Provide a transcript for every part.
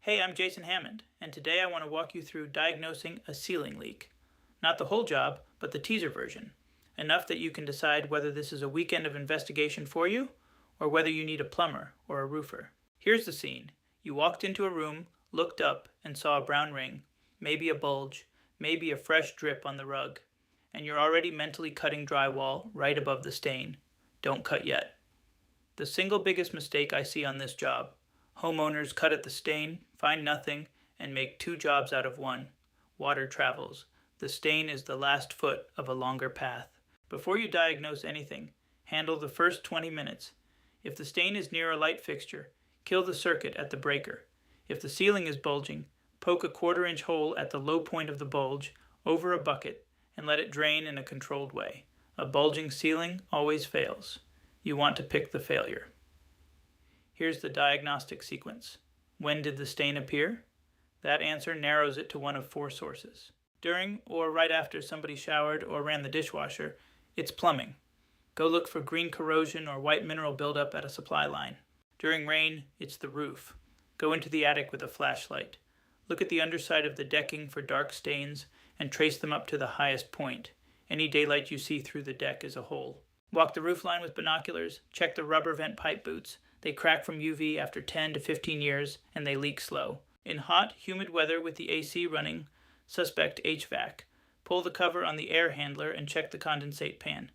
Hey, I'm Jason Hammond, and today I want to walk you through diagnosing a ceiling leak. Not the whole job, but the teaser version. Enough that you can decide whether this is a weekend of investigation for you, or whether you need a plumber or a roofer. Here's the scene. You walked into a room, looked up, and saw a brown ring, maybe a bulge, maybe a fresh drip on the rug, and you're already mentally cutting drywall right above the stain. Don't cut yet. The single biggest mistake I see on this job: homeowners cut at the stain, find nothing, and make two jobs out of one. Water travels. The stain is the last foot of a longer path. Before you diagnose anything, handle the first 20 minutes. If the stain is near a light fixture, kill the circuit at the breaker. If the ceiling is bulging, poke a 1/4-inch hole at the low point of the bulge over a bucket and let it drain in a controlled way. A bulging ceiling always fails. You want to pick the failure. Here's the diagnostic sequence. When did the stain appear? That answer narrows it to one of 4 sources. During or right after somebody showered or ran the dishwasher, it's plumbing. Go look for green corrosion or white mineral buildup at a supply line. During rain, it's the roof. Go into the attic with a flashlight. Look at the underside of the decking for dark stains and trace them up to the highest point. Any daylight you see through the deck is a hole. Walk the roof line with binoculars. Check the rubber vent pipe boots. They crack from UV after 10 to 15 years, and they leak slow. In hot, humid weather with the AC running, suspect HVAC. Pull the cover on the air handler and check the condensate pan.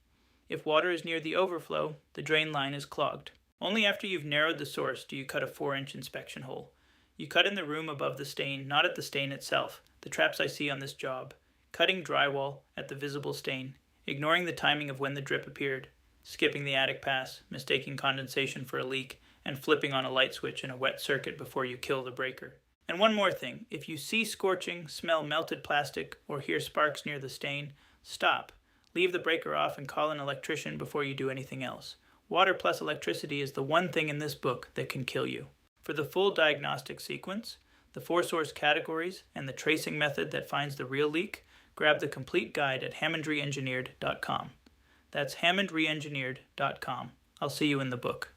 If water is near the overflow, the drain line is clogged. Only after you've narrowed the source do you cut a 4-inch inspection hole. You cut in the room above the stain, not at the stain itself, the traps I see on this job. Cutting drywall at the visible stain, ignoring the timing of when the drip appeared, skipping the attic pass, mistaking condensation for a leak, and flipping on a light switch in a wet circuit before you kill the breaker. And one more thing, if you see scorching, smell melted plastic, or hear sparks near the stain, stop. Leave the breaker off and call an electrician before you do anything else. Water plus electricity is the one thing in this book that can kill you. For the full diagnostic sequence, the 4 source categories, and the tracing method that finds the real leak, grab the complete guide at hammondreengineered.com. That's hammondreengineered.com. I'll see you in the book.